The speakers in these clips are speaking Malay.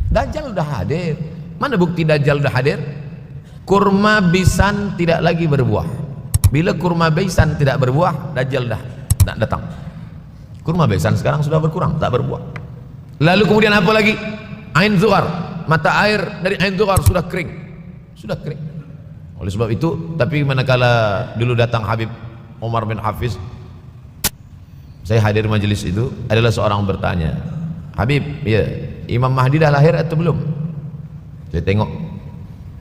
Dajjal udah hadir. Mana bukti Dajjal udah hadir? Kurma bisan tidak lagi berbuah. Bila kurma bisan tidak berbuah, Dajjal dah datang. Kurma bisan sekarang sudah berkurang, tak berbuah. Lalu kemudian apa lagi? Ain Zuhar, mata air dari Ain Zuhar sudah kering. Sudah kering. Oleh sebab itu, tapi manakala dulu datang Habib Umar bin Hafiz, saya hadir majelis itu, adalah seorang bertanya, Habib, ya, Imam Mahdi dah lahir atau belum? Saya tengok,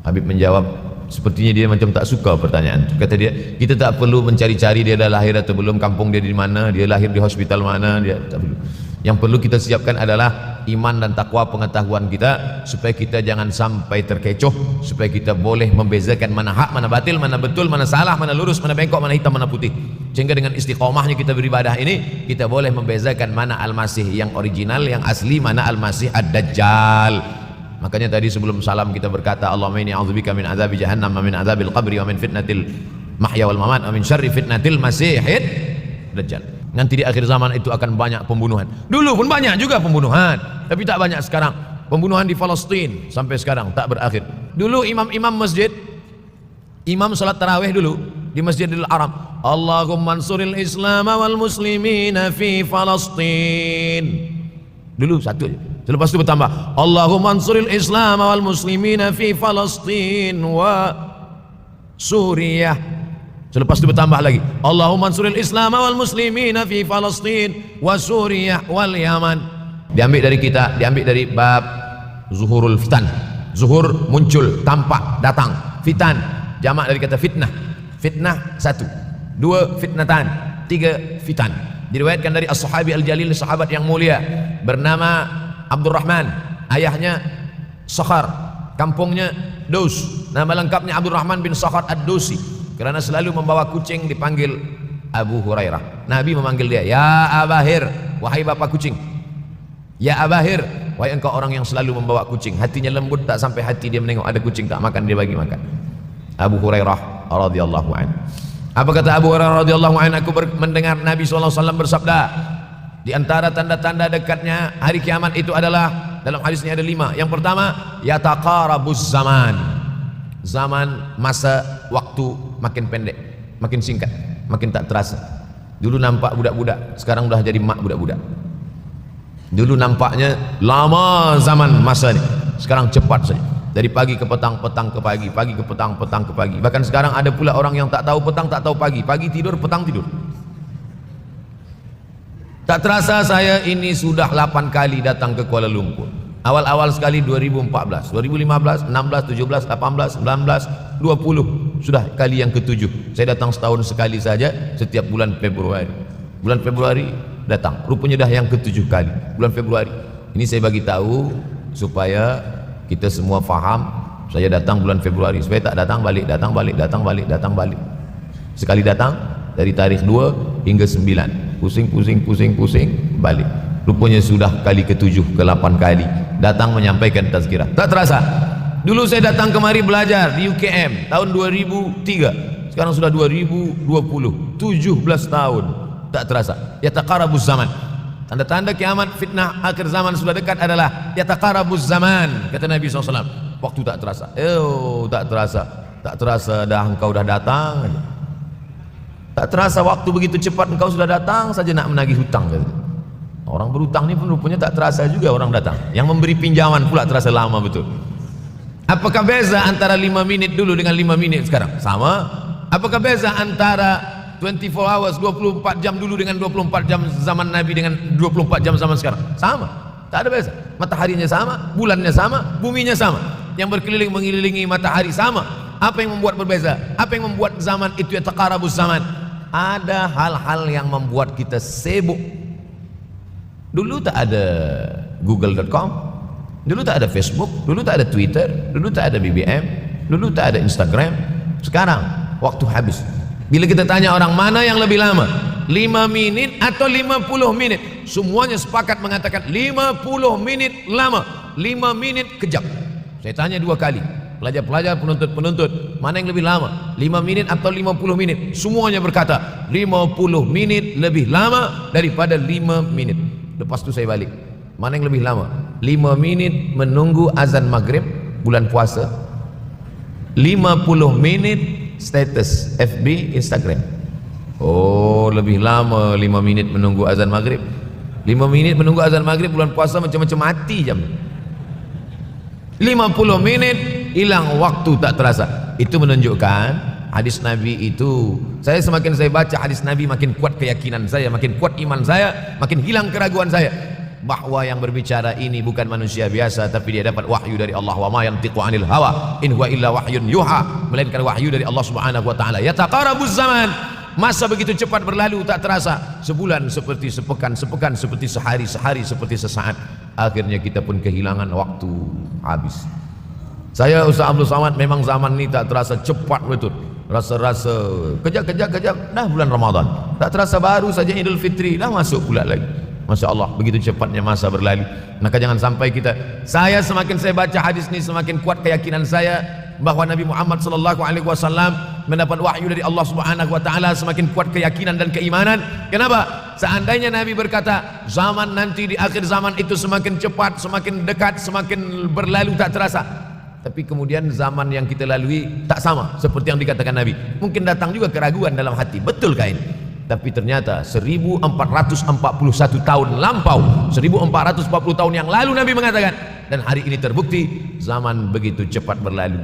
Habib menjawab, sepertinya dia macam tak suka pertanyaan. Kata dia, kita tak perlu mencari-cari dia dah lahir atau belum, kampung dia di mana, dia lahir di hospital mana, dia tak perlu. Yang perlu kita siapkan adalah iman dan takwa pengetahuan kita, supaya kita jangan sampai terkecoh, supaya kita boleh membezakan mana hak, mana batil, mana betul, mana salah, mana lurus, mana bengkok, mana hitam, mana putih. Sehingga dengan istiqomahnya kita beribadah ini, kita boleh membezakan mana Al-Masih yang original, yang asli, mana Al-Masih Ad-Dajjal. Makanya tadi sebelum salam kita berkata, Allahumma inni a'udzubika min azabi jahannam wa min azabil qabri wa min fitnatil mahya wal mamat wa min syarri fitnatil masihid dajjal. Nanti di akhir zaman itu akan banyak pembunuhan. Dulu pun banyak juga pembunuhan, tapi tak banyak sekarang. Pembunuhan di Palestina sampai sekarang tak berakhir. Dulu imam-imam masjid, imam salat tarawih dulu di Masjidil Haram, Allahumma ansuril Islam wal muslimina fi Palestina. Dulu satu aja. Selepas itu bertambah, Allahumma ansuril Islam wal muslimina fi Palestina wa Suriah. Selepas itu bertambah lagi, Allahumma ansuril Islam wal muslimina fi Palestina wa Suriah wal Yaman. Diambil dari kita, diambil dari bab zuhurul fitan. Zuhur muncul, tampak, datang. Fitan jamak dari kata fitnah. Fitnah satu, dua fitnatan, tiga fitan. Diriwayatkan dari as-sahabi al-jalil, sahabat yang mulia bernama Abdurrahman, ayahnya Sakhar, kampungnya Daus. Nama lengkapnya Abdurrahman bin Sakhar ad-Dausi. Kerana selalu membawa kucing dipanggil Abu Hurairah. Nabi memanggil dia, ya Abahir, wahai bapak kucing. Ya Abahir, wahai engkau orang yang selalu membawa kucing. Hatinya lembut, tak sampai hati dia menengok ada kucing tak makan, dia bagi makan. Abu Hurairah radhiyallahu anhu. Apa kata Abu Hurairah radhiyallahu anhu? Aku mendengar Nabi SAW bersabda, di antara tanda-tanda dekatnya hari kiamat itu adalah, dalam hadisnya ada 5. Yang pertama, yataqarabuz zaman. Zaman, masa, waktu makin pendek, makin singkat, makin tak terasa. Dulu nampak budak-budak, sekarang udah jadi mak budak-budak. Dulu nampaknya lama zaman masa ini, sekarang cepat saja. Dari pagi ke petang, petang ke pagi, pagi ke petang, petang ke pagi. Bahkan sekarang ada pula orang yang tak tahu petang, tak tahu pagi. Pagi tidur, petang tidur. Tak terasa saya ini sudah 8 kali datang ke Kuala Lumpur. Awal-awal sekali 2014, 2015, 16, 17, 18, 19, 20. Sudah kali yang ke-7. Saya datang setahun sekali saja, setiap bulan Februari. Bulan Februari datang. Rupanya dah yang ke-7 kali. Bulan Februari. Ini saya bagi tahu supaya kita semua faham. Saya datang bulan Februari, supaya tak datang balik, datang balik, datang balik, datang balik. Sekali datang dari tarikh 2 hingga 9. Pusing, pusing, pusing, pusing, balik. Rupanya sudah kali ke-7, ke-8 kali datang menyampaikan tazkirah. Tak terasa. Dulu saya datang kemari belajar di UKM tahun 2003. Sekarang sudah 2020, 17 tahun. Tak terasa. Yataqarabuz zaman. Tanda-tanda kiamat, fitnah akhir zaman sudah dekat adalah yataqarabuz zaman, kata Nabi SAW. Waktu tak terasa. Tak terasa. Tak terasa dah engkau dah datang. Tak terasa waktu begitu cepat engkau sudah datang saja nak menagih hutang. Orang berhutang ni pun rupanya tak terasa juga orang datang. Yang memberi pinjaman pula terasa lama betul. Apakah beza antara 5 minit dulu dengan 5 minit sekarang? Sama. Apakah beza antara 24 hours, 24 jam dulu dengan 24 jam zaman Nabi dengan 24 jam zaman sekarang? Sama. Tak ada beza. Mataharinya sama, bulannya sama, buminya sama. Yang berkeliling mengelilingi matahari sama. Apa yang membuat berbeza? Apa yang membuat zaman itu yataqarabuz zaman? Ada hal-hal yang membuat kita sibuk. Dulu tak ada google.com, dulu tak ada Facebook, dulu tak ada Twitter, dulu tak ada BBM, dulu tak ada Instagram. Sekarang waktu habis. Bila kita tanya orang mana yang lebih lama, 5 minit atau 50 menit, semuanya sepakat mengatakan 50 menit lama, 5 menit kejam. Saya tanya 2 kali, pelajar-pelajar, penuntut-penuntut, mana yang lebih lama, 5 menit atau 50 menit? Semuanya berkata 50 menit lebih lama daripada 5 menit. Lepas tu saya balik, mana yang lebih lama, 5 menit menunggu azan maghrib bulan puasa, 50 menit status FB Instagram. Oh, lebih lama 5 menit menunggu azan maghrib. 5 menit menunggu azan maghrib bulan puasa macam-macam mati jam. 50 menit hilang waktu tak terasa. Itu menunjukkan hadis Nabi itu, saya semakin saya baca hadis Nabi makin kuat keyakinan saya, makin kuat iman saya, makin hilang keraguan saya bahwa yang berbicara ini bukan manusia biasa, tapi dia dapat wahyu dari Allah. Wa ma yantiqu 'anil hawa in huwa illa wahyun yuha, melainkan wahyu dari Allah Subhanahu wa taala. Yataqarabuz zaman, masa begitu cepat berlalu tak terasa. Sebulan seperti sepekan, sepekan seperti sehari, sehari seperti sesaat. Akhirnya kita pun kehilangan waktu, habis. Saya Ustaz Abdul Samad, memang zaman ini tak terasa cepat betul. Rasa-rasa kejap-kejap dah bulan Ramadan, tak terasa baru saja Idul Fitri dah masuk pula lagi. Masya Allah, begitu cepatnya masa berlalu. Maka jangan sampai saya semakin saya baca hadis ini semakin kuat keyakinan saya bahwa Nabi Muhammad SAW mendapat wahyu dari Allah Subhanahu wa taala, semakin kuat keyakinan dan keimanan. Kenapa? Seandainya Nabi berkata zaman nanti di akhir zaman itu semakin cepat, semakin dekat, semakin berlalu tak terasa, tapi kemudian zaman yang kita lalui tak sama seperti yang dikatakan Nabi, mungkin datang juga keraguan dalam hati, betulkah ini? Tapi ternyata 1441 tahun lampau, 1440 tahun yang lalu Nabi mengatakan, dan hari ini terbukti zaman begitu cepat berlalu.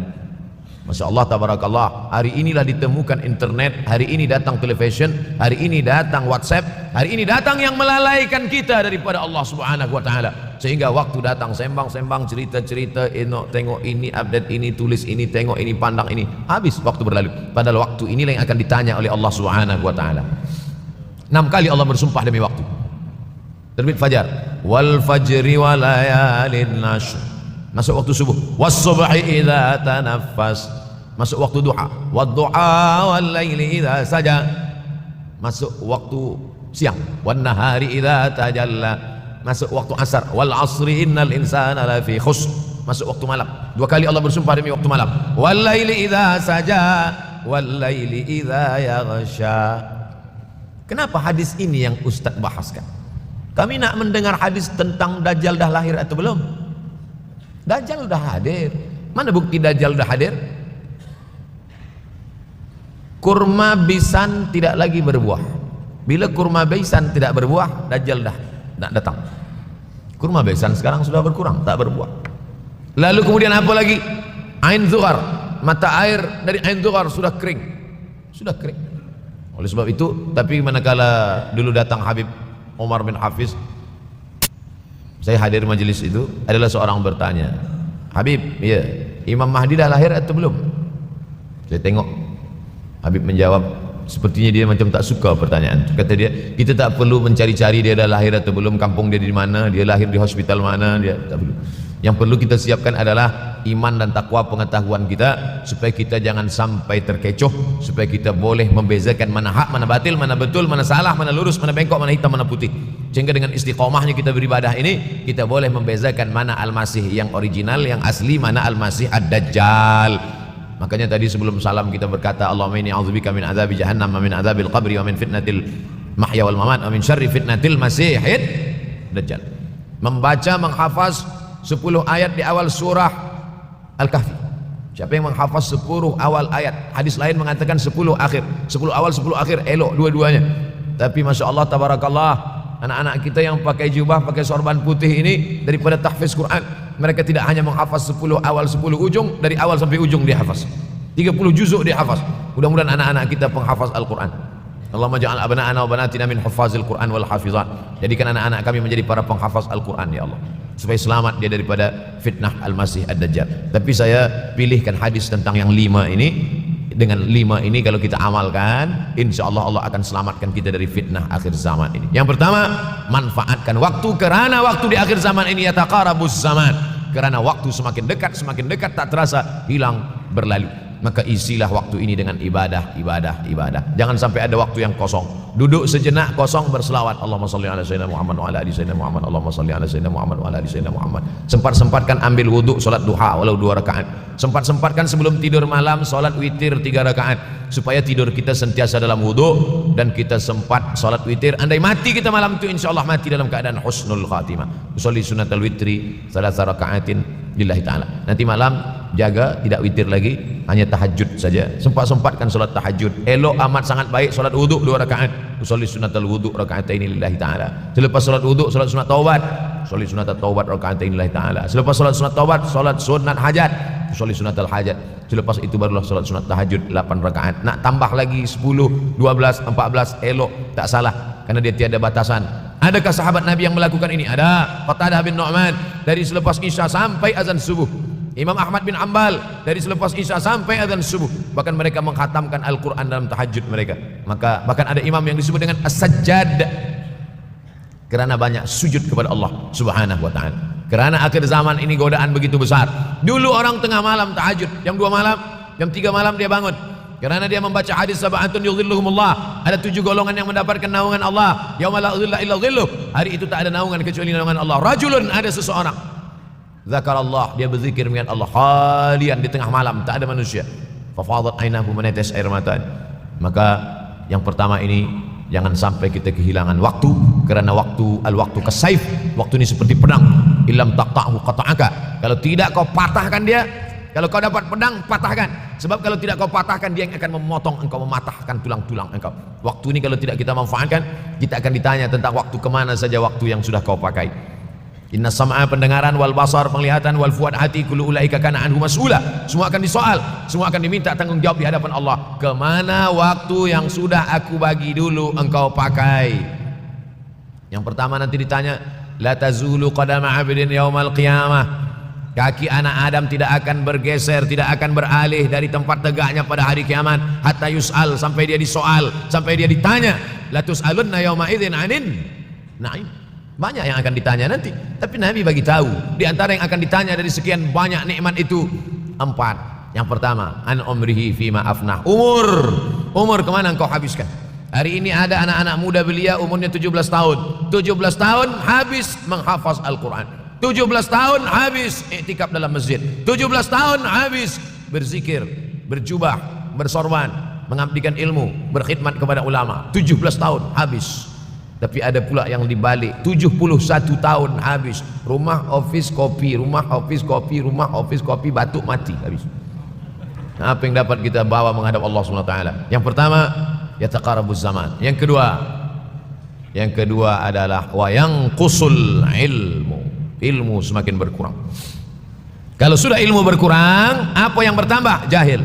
Masya Allah, tabarakallah. Hari inilah ditemukan internet, hari ini datang television, hari ini datang WhatsApp, hari ini datang yang melalaikan kita daripada Allah Subhanahu wa taala. Sehingga waktu datang sembang-sembang, cerita-cerita, tengok ini, update ini, tulis ini, tengok ini, pandang ini, habis waktu berlalu. Padahal waktu inilah yang akan ditanya oleh Allah Subhanahu wa taala. 6 kali Allah bersumpah demi waktu. Terbit fajar, wal fajri wa layalin nashr, masuk waktu subuh, was subhi idza tanaffas, masuk waktu duha, wad duha wal laili idza saja, masuk waktu siang, wan nahari idza tajalla, masuk waktu asar, wal asri innal insana lafi khusr, masuk waktu malam. 2 kali Allah bersumpah demi waktu malam, wal laili idza saja wal laili idza yaghsha. Kenapa hadis ini yang Ustaz bahaskan? Kami nak mendengar hadis tentang Dajjal dah lahir atau belum? Dajjal dah hadir. Mana bukti Dajjal dah hadir? Kurma bisan tidak lagi berbuah. Bila kurma bisan tidak berbuah, Dajjal dah nak datang. Kurma bisan sekarang sudah berkurang, tak berbuah. Lalu kemudian apa lagi? Ain Zughar, mata air dari Ain Zughar sudah kering. Sudah kering. Oleh sebab itu, tapi manakala dulu datang Habib Umar bin Hafiz, saya hadir majelis itu, adalah seorang bertanya, Habib, ya, Imam Mahdi dah lahir atau belum? Saya tengok Habib menjawab, sepertinya dia macam tak suka pertanyaan. Kata dia, kita tak perlu mencari-cari dia dah lahir atau belum, kampung dia di mana, dia lahir di hospital mana, dia tak perlu. Yang perlu kita siapkan adalah iman dan takwa, pengetahuan kita, supaya kita jangan sampai terkecoh, supaya kita boleh membezakan mana hak, mana batil, mana betul, mana salah, mana lurus, mana bengkok, mana hitam, mana putih. Sehingga dengan istiqomahnya kita beribadah ini, kita boleh membezakan mana Al-Masih yang original, yang asli, mana Al-Masih Ad-Dajjal. Makanya tadi sebelum salam kita berkata, Allahumma inni a'udzubika min adzabi jahannam wa min adzabil qabri wa min fitnatil mahya wal mamat wa min syarri fitnatil masihid dajjal. Membaca, menghafaz 10 ayat di awal surah Al-Kahfi. Siapa yang menghafaz 10 awal ayat, hadis lain mengatakan 10 akhir, 10 awal 10 akhir, elok dua-duanya. Tapi Masya Allah, tabarakallah, anak-anak kita yang pakai jubah, pakai sorban putih ini, daripada tahfiz Quran, mereka tidak hanya menghafaz 10 awal 10 ujung, dari awal sampai ujung dia hafaz, 30 juzuk dia hafaz. Mudah-mudahan anak-anak kita penghafaz Al-Quran. Allahumma ja'al abna'ana wa banatina min hufazil Quran wal hafizat. Jadikan anak-anak kami menjadi para penghafaz Al-Quran ya Allah, supaya selamat dia daripada fitnah Al-Masih Ad-Dajjal. Tapi saya pilihkan hadis tentang yang 5 ini. Dengan 5 ini kalau kita amalkan, insya Allah Allah akan selamatkan kita dari fitnah akhir zaman ini. Yang pertama, manfaatkan waktu, kerana waktu di akhir zaman ini yataqarabuz zaman, kerana waktu semakin dekat tak terasa, hilang, berlalu. Maka isilah waktu ini dengan ibadah. Jangan sampai ada waktu yang kosong. Duduk sejenak kosong, berselawat, Allahumma salli ala sayyidina Muhammad wa ala ali sayyidina Muhammad, Allahumma salli ala sayyidina Muhammad wa ala ali sayyidina Muhammad. Sempat-sempatkan ambil wuduk, solat duha walau 2 rakaat. Sempat-sempatkan sebelum tidur malam salat witir 3 rakaat supaya tidur kita sentiasa dalam wudu dan kita sempat salat witir. Andai mati kita malam itu insyaallah mati dalam keadaan husnul khatimah. Usolli sunnatal witri 3 rakaatin lillahi ta'ala. Nanti malam jaga tidak witir lagi, hanya tahajud saja. Sempat-sempatkan salat tahajud. Elok amat sangat baik salat wudu 2 rakaat. Usolli sunnatal wudu rakaatain lillahi ta'ala. Selepas salat wudu salat sunat taubat. Usolli sunnatat taubat rakaatain lillahi ta'ala. Selepas salat sunat taubat salat sunat hajat. Usolli sunatal hajat. Selepas itu barulah salat sunat tahajud 8 rakaat. Nak tambah lagi 10, 12, 14 elok, tak salah karena dia tiada batasan. Adakah sahabat Nabi yang melakukan ini? Ada. Qatadah bin Nu'man dari selepas Isya sampai azan subuh. Imam Ahmad bin Ambal dari selepas Isya sampai azan subuh. Bahkan mereka mengkhatamkan Al-Quran dalam tahajud mereka. Maka bahkan ada imam yang disebut dengan As-Sajjad kerana banyak sujud kepada Allah Subhanahu wa ta'ala. Kerana akhir zaman ini godaan begitu besar. Dulu orang tengah malam tahajud, jam 2 malam, jam 3 malam dia bangun. Kerana dia membaca hadis sab'atun yudhilluhumullah. Ada 7 golongan yang mendapatkan naungan Allah. Yauma la dhilla illa dhilluh. Hari itu tak ada naungan kecuali naungan Allah. Rajulun, ada seseorang. Zakarallah, dia berzikir mengingat Allah khalian di tengah malam, tak ada manusia. Fafadat ainahu, menetes air mata. Maka yang pertama ini, jangan sampai kita kehilangan waktu, kerana waktu kasaif. Waktu ini seperti pedang. Illam taqta'hu qata'aka. Kalau tidak kau patahkan dia. Kalau kau dapat pedang, patahkan. Sebab kalau tidak kau patahkan, dia yang akan memotong engkau, mematahkan tulang-tulang engkau. Waktu ini kalau tidak kita manfaatkan, kita akan ditanya tentang waktu kemana saja waktu yang sudah kau pakai. Inna sam'a, pendengaran, wal basar, penglihatan, wal fuad, hati, kullu ulaika kana anhu mas'ula. Semua akan disoal, semua akan diminta tanggung jawab di hadapan Allah. Kemana waktu yang sudah aku bagi dulu engkau pakai? Yang pertama nanti ditanya, la tazulu qadama 'abdin yaumal qiyamah. Kaki anak Adam tidak akan bergeser, tidak akan beralih dari tempat tegaknya pada hari kiamat hatta yus'al, sampai dia disoal, sampai dia ditanya. La tus'alunna yauma idzin 'anin na'im. Banyak yang akan ditanya nanti, tapi Nabi bagi tahu di antara yang akan ditanya dari sekian banyak nikmat itu 4. Yang pertama, an umrihi fima afnah. Umur kemana engkau habiskan? Hari ini ada anak-anak muda belia umurnya 17 tahun. 17 tahun habis menghafaz Al-Quran. 17 tahun habis iktikaf dalam masjid. 17 tahun habis berzikir, berjubah, bersorban, mengabdikan ilmu, berkhidmat kepada ulama. 17 tahun habis. Tapi ada pula yang dibalik, 71 tahun habis. Rumah, office, kopi, rumah, office, kopi, rumah, office, kopi, batuk, mati habis. Nah, apa yang dapat kita bawa menghadap Allah SWT? Yang pertama, yataqarabuz zaman. Yang kedua adalah wa yanqusul ilmu. Ilmu semakin berkurang. Kalau sudah ilmu berkurang, apa yang bertambah? Jahil.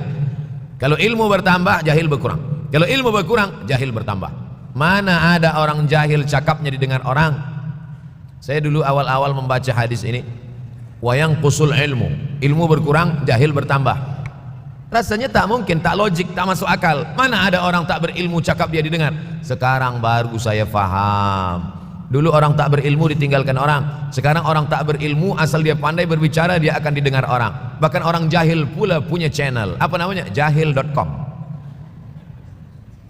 Kalau ilmu bertambah, jahil berkurang. Kalau ilmu berkurang, jahil bertambah. Mana ada orang jahil cakapnya didengar orang? Saya dulu awal-awal membaca hadis ini, wa yanqusul ilmu. Ilmu berkurang, jahil bertambah. Rasanya tak mungkin, tak logik, tak masuk akal. Mana ada orang tak berilmu cakap dia didengar? Sekarang baru saya faham. Dulu orang tak berilmu ditinggalkan orang. Sekarang orang tak berilmu, asal dia pandai berbicara, dia akan didengar orang. Bahkan orang jahil pula punya channel. Apa namanya? Jahil.com.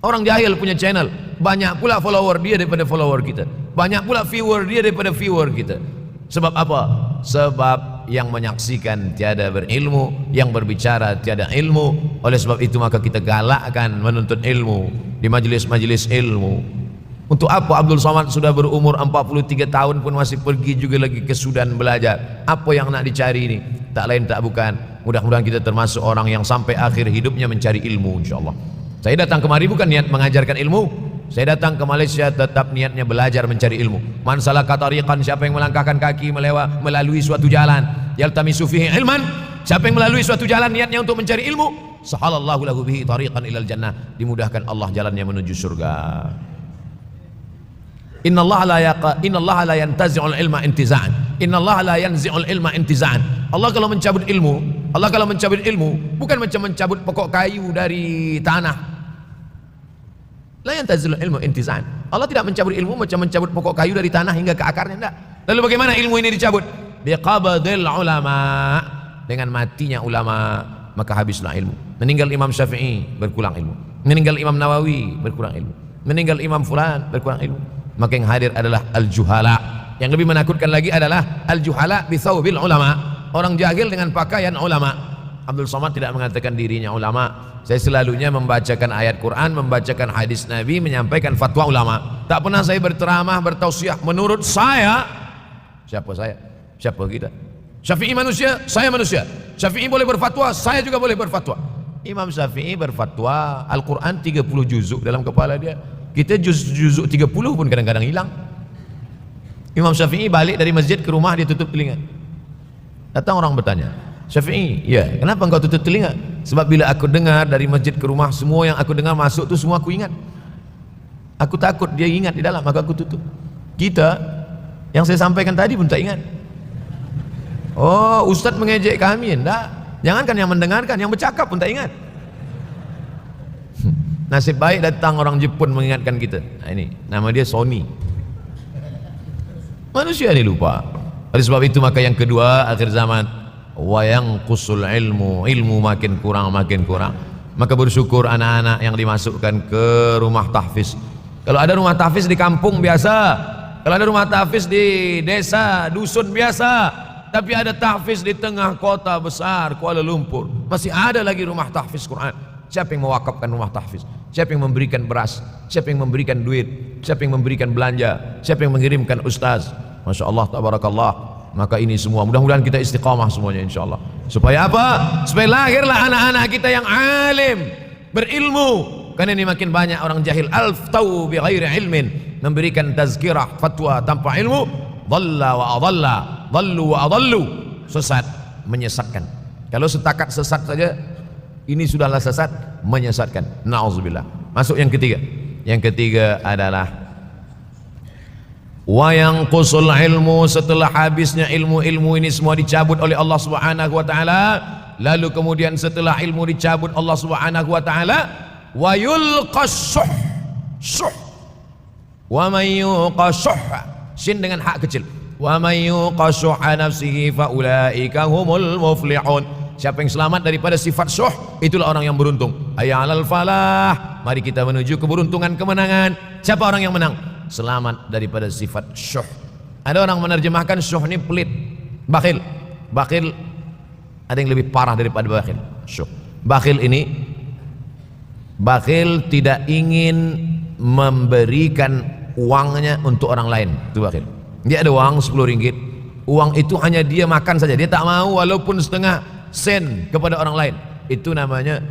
Orang jahil punya channel. Banyak pula follower dia daripada follower kita. Banyak pula viewer dia daripada viewer kita. Sebab apa? Sebab yang menyaksikan tiada berilmu, yang berbicara tiada ilmu. Oleh sebab itu maka kita galakkan menuntut ilmu di majlis-majlis ilmu. Untuk apa Abdul Somad sudah berumur 43 tahun pun masih pergi juga lagi ke Sudan belajar? Apa yang nak dicari ini? Tak lain tak bukan, mudah-mudahan kita termasuk orang yang sampai akhir hidupnya mencari ilmu, insyaAllah. Saya datang kemari bukan niat mengajarkan ilmu. Saya datang ke Malaysia tetap niatnya belajar mencari ilmu. Man salaka tariqan, siapa yang melangkahkan kaki melalui suatu jalan, yaltamisu fihi ilman, siapa yang melalui suatu jalan niatnya untuk mencari ilmu, sahalallahu lahu bihi tariqan ilal jannah, dimudahkan Allah jalannya menuju surga. Innallaha la yantazi'ul ilma intiza'an. Innallaha la yanzi'ul ilma intiza'an. Allah kalau mencabut ilmu, bukan macam mencabut pokok kayu dari tanah. La yantazilul ilmu intiza'an. Allah tidak mencabut ilmu macam mencabut pokok kayu dari tanah hingga ke akarnya, tidak. Lalu bagaimana ilmu ini dicabut? Biqabdil ulama. Dengan matinya ulama, maka habislah ilmu. Meninggal Imam Syafi'i, berkurang ilmu. Meninggal Imam Nawawi, berkurang ilmu. Meninggal Imam Fulan, berkurang ilmu. Maka yang hadir adalah al-juhala. Yang lebih menakutkan lagi adalah al-juhala bi thawbil ulama. Orang jahil dengan pakaian ulama. Abdul Somad tidak mengatakan dirinya ulama. Saya selalunya membacakan ayat Quran, membacakan hadis Nabi, menyampaikan fatwa ulama. Tak pernah saya berceramah, bertausiah. Menurut saya, siapa saya? Siapa kita? Syafi'i manusia, saya manusia. Syafi'i boleh berfatwa, saya juga boleh berfatwa. Imam Syafi'i berfatwa, Al-Quran 30 juzuk dalam kepala dia. Kita juzuk 30 pun kadang-kadang hilang. Imam Syafi'i balik dari masjid ke rumah, dia tutup telinga. Datang orang bertanya, Syafi'i, ya, kenapa engkau tutup telinga? Sebab bila aku dengar dari masjid ke rumah, semua yang aku dengar masuk tu semua aku ingat. Aku takut dia ingat di dalam, maka aku tutup. Kita, yang saya sampaikan tadi pun tak ingat. Oh, Ustaz mengejek kami, enggak. Jangankan yang mendengarkan, yang bercakap pun tak ingat. Nasib baik datang orang Jepun mengingatkan kita. Nah, ini, nama dia Sony. Manusia ni lupa. Oleh sebab itu maka yang kedua akhir zaman, wayang kusul ilmu makin kurang. Maka bersyukur anak-anak yang dimasukkan ke rumah tahfiz. Kalau ada rumah tahfiz di kampung biasa, kalau ada rumah tahfiz di desa dusun biasa, tapi ada tahfiz di tengah kota besar Kuala Lumpur, masih ada lagi rumah tahfiz Quran. Siapa yang mewakafkan rumah tahfiz? Siapa yang memberikan beras? Siapa yang memberikan duit? Siapa yang memberikan belanja? Siapa yang mengirimkan ustaz? Masya Allah, tabarakallah. Maka ini semua mudah-mudahan kita istiqamah semuanya insyaAllah. Supaya apa? Supaya lahirlah anak-anak kita yang alim, berilmu. Karena ini makin banyak orang jahil, alftau bi ghairi ilmin, memberikan tazkirah, fatwa tanpa ilmu. Dhalla wa adalla, dhallu wa adallu, sesat, menyesatkan. Kalau setakat sesat saja, ini sudahlah sesat, menyesatkan. Na'udzubillah. Masuk yang ketiga. Yang ketiga adalah wayang qusul ilmu, setelah habisnya ilmu-ilmu ini semua dicabut oleh Allah Subhanahu wa taala, lalu kemudian setelah ilmu dicabut Allah Subhanahu wa taala, wa yulqas syuh wa may yuqashuh, sin dengan hak kecil, wa may yuqashuh nafsihi fa ulaika humul muflihun. Siapa yang selamat daripada sifat syuh, itulah orang yang beruntung. Hayya 'alal falah, mari kita menuju keberuntungan, kemenangan. Siapa orang yang menang? Selamat daripada sifat syuh. Ada orang menerjemahkan syuh ini pelit, bakhil. Bakhil ada yang lebih parah daripada bakhil. Syuh. Bakhil ini, bakhil tidak ingin memberikan uangnya untuk orang lain. Itu bakhil. Dia ada uang 10 ringgit, uang itu hanya dia makan saja, dia tak mau walaupun setengah sen kepada orang lain. Itu namanya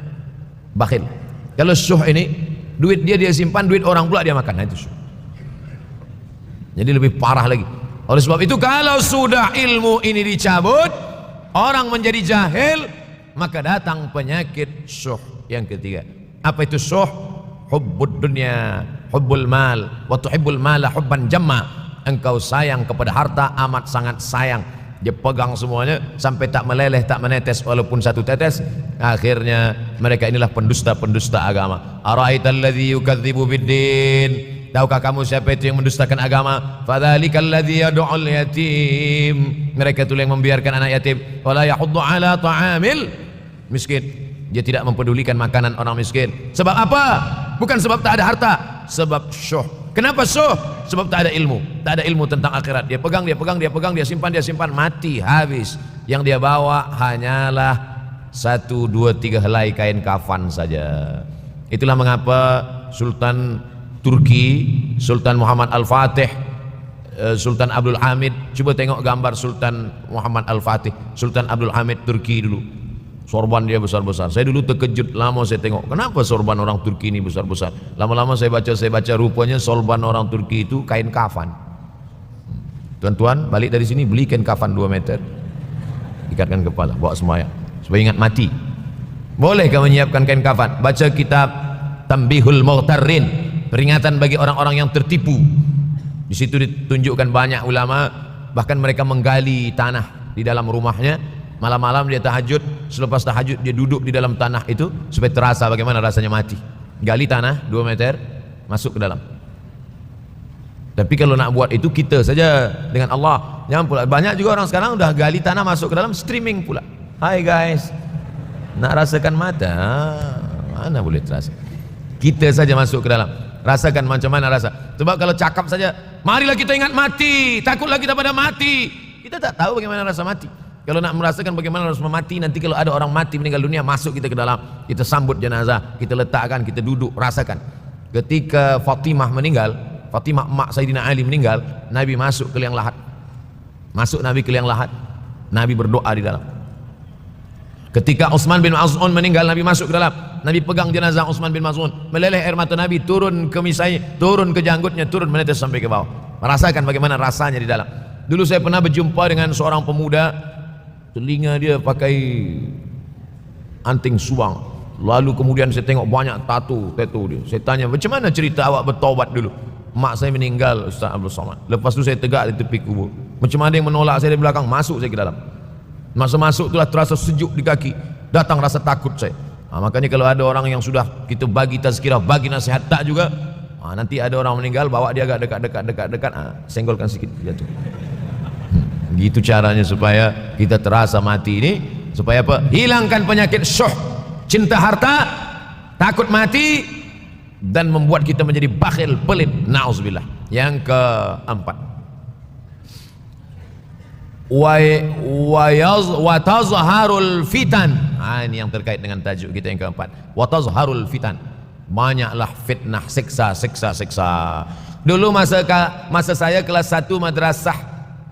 bakhil. Kalau syuh ini, duit dia simpan, duit orang pula dia makan. Nah, itu syuh. Jadi lebih parah lagi. Oleh sebab itu kalau sudah ilmu ini dicabut, orang menjadi jahil, maka datang penyakit syuh yang ketiga. Apa itu syuh? Hubbud dunya, hubbul mal, wa tuhibbul mala hubban jamma. Engkau sayang kepada harta amat sangat sayang. Dia pegang semuanya sampai tak meleleh, tak menetes walaupun satu tetes. Akhirnya mereka inilah pendusta-pendusta agama. Ara'aital ladzi yukadzibu biddin, tahukah kamu siapa itu yang mendustakan agama? Fadzalikal ladzi yad'ul yatim, mereka itu yang membiarkan anak yatim. Wala yahuddu ala ta'amil miskin, dia tidak mempedulikan makanan orang miskin. Sebab apa? Bukan sebab tak ada harta, sebab syuh. Kenapa syuh? Sebab tak ada ilmu, tak ada ilmu tentang akhirat. Dia pegang, dia simpan, mati, habis. Yang dia bawa hanyalah 1, 2, 3 helai kain kafan saja. Itulah mengapa Sultan Turki, Sultan Muhammad Al-Fatih, Sultan Abdul Hamid, coba tengok gambar Sultan Muhammad Al-Fatih, Sultan Abdul Hamid Turki dulu. Sorban dia besar-besar. Saya dulu terkejut, lama saya tengok, kenapa sorban orang Turki ini besar-besar. Lama-lama saya baca rupanya sorban orang Turki itu kain kafan. Tuan-tuan balik dari sini beli kain kafan 2 meter, ikatkan kepala, bawa semayang supaya ingat mati. Bolehkah menyiapkan kain kafan? Baca kitab Tanbihul Mughtarrin, peringatan bagi orang-orang yang tertipu. Di situ ditunjukkan banyak ulama, bahkan mereka menggali tanah di dalam rumahnya. Malam-malam dia tahajud, selepas tahajud dia duduk di dalam tanah itu supaya terasa bagaimana rasanya mati. Gali tanah 2 meter, masuk ke dalam. Tapi kalau nak buat itu kita saja dengan Allah. Jangan pula, banyak juga orang sekarang udah gali tanah masuk ke dalam, streaming pula. Hai guys, nak rasakan mata? Mana boleh terasa? Kita saja masuk ke dalam, rasakan macam mana rasa. Sebab kalau cakap saja, marilah kita ingat mati, takutlah kita pada mati, kita tak tahu bagaimana rasa mati. Kalau nak merasakan bagaimana harus mati, nanti kalau ada orang mati meninggal dunia, masuk kita ke dalam, kita sambut jenazah, kita letakkan, kita duduk, rasakan. Ketika Fatimah meninggal, Fatimah emak Sayyidina Ali meninggal, Nabi masuk ke liang lahat. Masuk Nabi ke liang lahat, Nabi berdoa di dalam. Ketika Utsman bin Maz'un meninggal, Nabi masuk ke dalam, Nabi pegang jenazah Utsman bin Maz'un, meleleh air mata Nabi, turun ke misai, turun ke janggutnya, turun menetes sampai ke bawah. Merasakan bagaimana rasanya di dalam. Dulu saya pernah berjumpa dengan seorang pemuda, telinga dia pakai anting subang, lalu kemudian saya tengok banyak tato dia. Saya tanya, macam mana cerita awak bertaubat dulu? Mak saya meninggal, Ustaz Abdul Somad. Lepas tu saya tegak di tepi kubur. Macam ada yang menolak saya dari belakang, masuk saya ke dalam. Masa masuk itulah terasa sejuk di kaki, datang rasa takut saya. Makanya kalau ada orang yang sudah kita bagi tazkirah, bagi nasihat tak juga, nanti ada orang meninggal, bawa dia agak dekat, senggolkan sikit, jatuh. Gitu caranya supaya kita terasa mati ini, supaya apa? Hilangkan penyakit syuh, cinta harta, takut mati, dan membuat kita menjadi bakhil, pelit, na'udzubillah. Yang keempat, wa tazharul fitan. Ini yang terkait dengan tajuk kita yang keempat, wa tazharul fitan. Banyaklah fitnah, siksa. Dulu masa saya kelas 1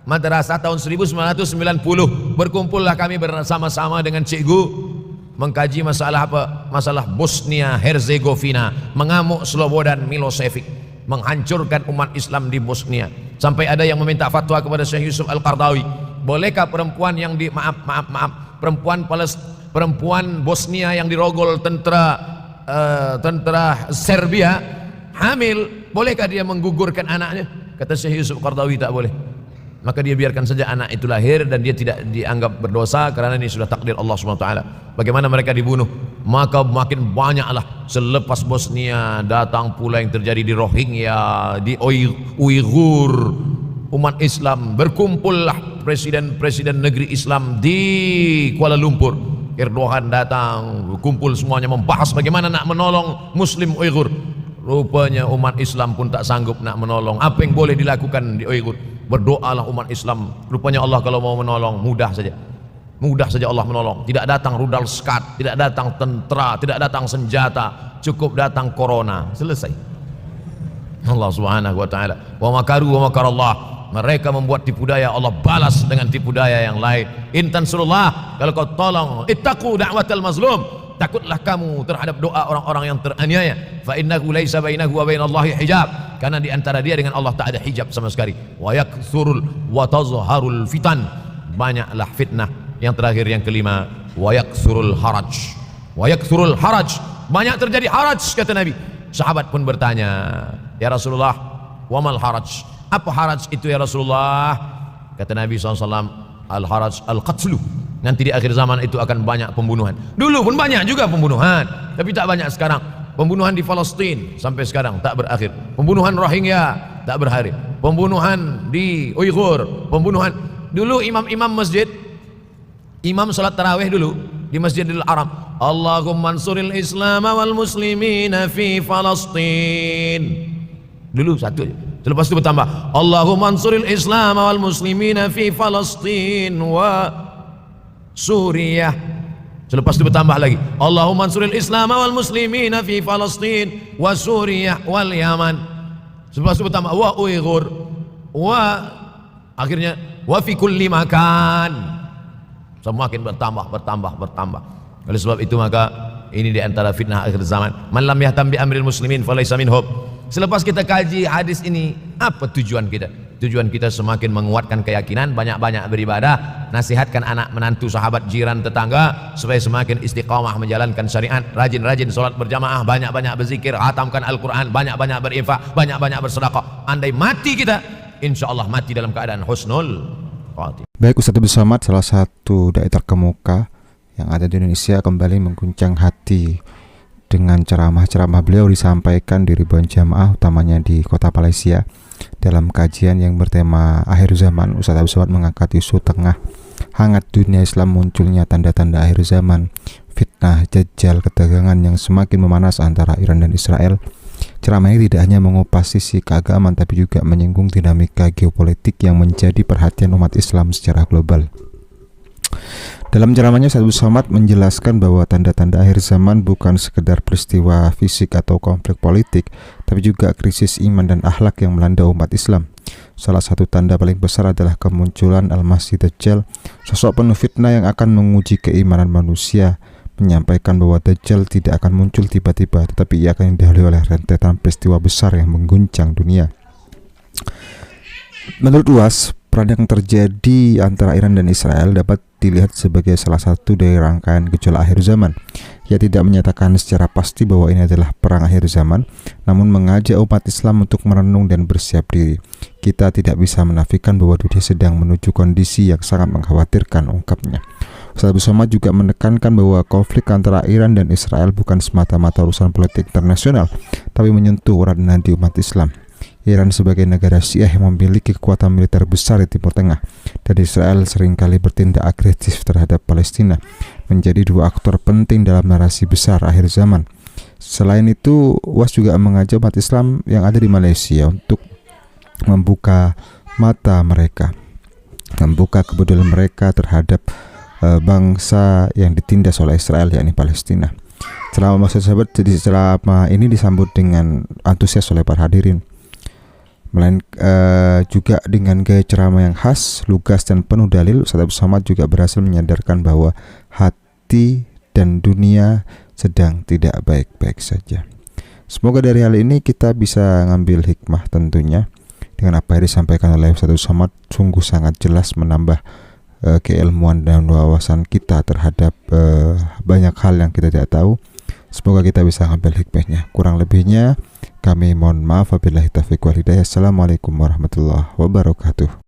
madrasah tahun 1990, berkumpullah kami bersama-sama dengan cikgu mengkaji masalah apa? Masalah Bosnia Herzegovina, mengamuk Slobodan Milosevic, menghancurkan umat Islam di Bosnia. Sampai ada yang meminta fatwa kepada Syekh Yusuf Al-Qardawi, bolehkah perempuan yang perempuan Bosnia yang dirogol tentara Serbia hamil, bolehkah dia menggugurkan anaknya? Kata Syekh Yusuf Al-Qardawi, tak boleh. Maka dia biarkan saja anak itu lahir dan dia tidak dianggap berdosa karena ini sudah takdir Allah SWT. Bagaimana mereka dibunuh? Maka makin banyaklah selepas Bosnia datang pula yang terjadi di Rohingya, di Uighur, umat Islam. Berkumpullah presiden-presiden negeri Islam di Kuala Lumpur. Erdogan datang, kumpul semuanya membahas bagaimana nak menolong Muslim Uighur. Rupanya umat Islam pun tak sanggup nak menolong. Apa yang boleh dilakukan di Uighur? Berdoalah umat Islam. Rupanya Allah kalau mau menolong mudah saja Allah menolong. Tidak datang rudal skat, tidak datang tentera, tidak datang senjata, cukup datang corona, selesai. Allah Subhanahu wa taala, wa makaru wa makarallah. Mereka membuat tipu daya, Allah balas dengan tipu daya yang lain. In tansurullah, kalau kau tolong, ittaqu da'watal mazlum, takutlah kamu terhadap doa orang-orang yang teraniaya. Fa innahu laisa bainahu wa bainallahi hijab, karena di antara dia dengan Allah tak ada hijab sama sekali. Wa yakthurul wa tazharul fitan, banyaklah fitnah. Yang terakhir, yang kelima, wa yakthurul haraj. Wa yakthurul haraj, banyak terjadi haraj, kata Nabi. Sahabat pun bertanya, ya Rasulullah, wa mal haraj? Apa haraj itu ya Rasulullah? Kata Nabi SAW, al-haraj al-qatlu. Nanti di akhir zaman itu akan banyak pembunuhan. Dulu pun banyak juga pembunuhan, tapi tak banyak sekarang. Pembunuhan di Palestina sampai sekarang tak berakhir. Pembunuhan Rohingya tak berakhir. Pembunuhan di Uighur, pembunuhan. Dulu imam-imam masjid, imam salat tarawih dulu di Masjidil Haram, Allahumma ansuril Islam wal muslimina fi Palestin. Dulu satu aja. Selepas itu bertambah, Allahumma ansuril Islam wal muslimina fi Palestin wa Suriah. Selepas itu bertambah lagi, Allahumma ansuril Islam wal muslimina fi Palestin wa Suriah wal Yaman. Selepas itu bertambah wa Uighur wa, akhirnya wa fi kulli makan. Semakin bertambah. Oleh sebab itu maka ini di antara fitnah akhir zaman. Man lam yahtam bi amril muslimin falaysa minhum. Selepas kita kaji hadis ini, apa tujuan kita? Tujuan kita semakin menguatkan keyakinan, banyak-banyak beribadah, nasihatkan anak menantu, sahabat, jiran, tetangga supaya semakin istiqamah menjalankan syariat, rajin-rajin sholat berjamaah, banyak-banyak berzikir, hatamkan Al-Quran, banyak-banyak berinfak, banyak-banyak bersedekah. Andai mati kita, insya Allah mati dalam keadaan husnul khatimah. Baik, Ustaz Abdul Somad, salah satu dai terkemuka yang ada di Indonesia, kembali mengguncang hati dengan ceramah-ceramah beliau disampaikan di ribuan jamaah, utamanya di kota Malaysia. Dalam kajian yang bertema akhir zaman, Ustaz Abdul Somad mengangkat isu tengah hangat dunia Islam munculnya tanda-tanda akhir zaman, fitnah, dajjal, ketegangan yang semakin memanas antara Iran dan Israel. Ceramah ini tidak hanya mengupas sisi keagamaan, tapi juga menyinggung dinamika geopolitik yang menjadi perhatian umat Islam secara global. Dalam ceramahnya Ustaz Abdul Somad menjelaskan bahwa tanda-tanda akhir zaman bukan sekedar peristiwa fisik atau konflik politik, tapi juga krisis iman dan akhlak yang melanda umat Islam. Salah satu tanda paling besar adalah kemunculan Al-Masih Dajjal, sosok penuh fitnah yang akan menguji keimanan manusia, menyampaikan bahwa Dajjal tidak akan muncul tiba-tiba, tetapi ia akan didahului oleh rentetan peristiwa besar yang mengguncang dunia. Menurut UAS, perang yang terjadi antara Iran dan Israel dapat dilihat sebagai salah satu dari rangkaian gejolak akhir zaman. Ia tidak menyatakan secara pasti bahwa ini adalah perang akhir zaman, namun mengajak umat Islam untuk merenung dan bersiap diri. Kita tidak bisa menafikan bahwa dunia sedang menuju kondisi yang sangat mengkhawatirkan, ungkapnya. Ustaz Abdul Somad juga menekankan bahwa konflik antara Iran dan Israel bukan semata-mata urusan politik internasional, tapi menyentuh urat nadi umat Islam. Iran sebagai negara Syiah yang memiliki kekuatan militer besar di Timur Tengah, dan Israel seringkali bertindak agresif terhadap Palestina, menjadi dua aktor penting dalam narasi besar akhir zaman. Selain itu, UAS juga mengajak umat Islam yang ada di Malaysia untuk membuka mata mereka, membuka kepedulian mereka terhadap bangsa yang ditindas oleh Israel, yakni Palestina. Ceramah ini disambut dengan antusias oleh para hadirin, juga dengan gaya ceramah yang khas, lugas dan penuh dalil. Ustaz Abdul Somad juga berhasil menyadarkan bahwa hati dan dunia sedang tidak baik-baik saja. Semoga dari hal ini kita bisa ngambil hikmah tentunya. Dengan apa yang disampaikan oleh Ustaz Abdul Somad sungguh sangat jelas menambah keilmuan dan wawasan kita terhadap banyak hal yang kita tidak tahu. Semoga kita bisa ngambil hikmahnya. Kurang lebihnya kami mohon maaf. Wabillahi taufiq wal hidayah. Assalamualaikum warahmatullahi wabarakatuh.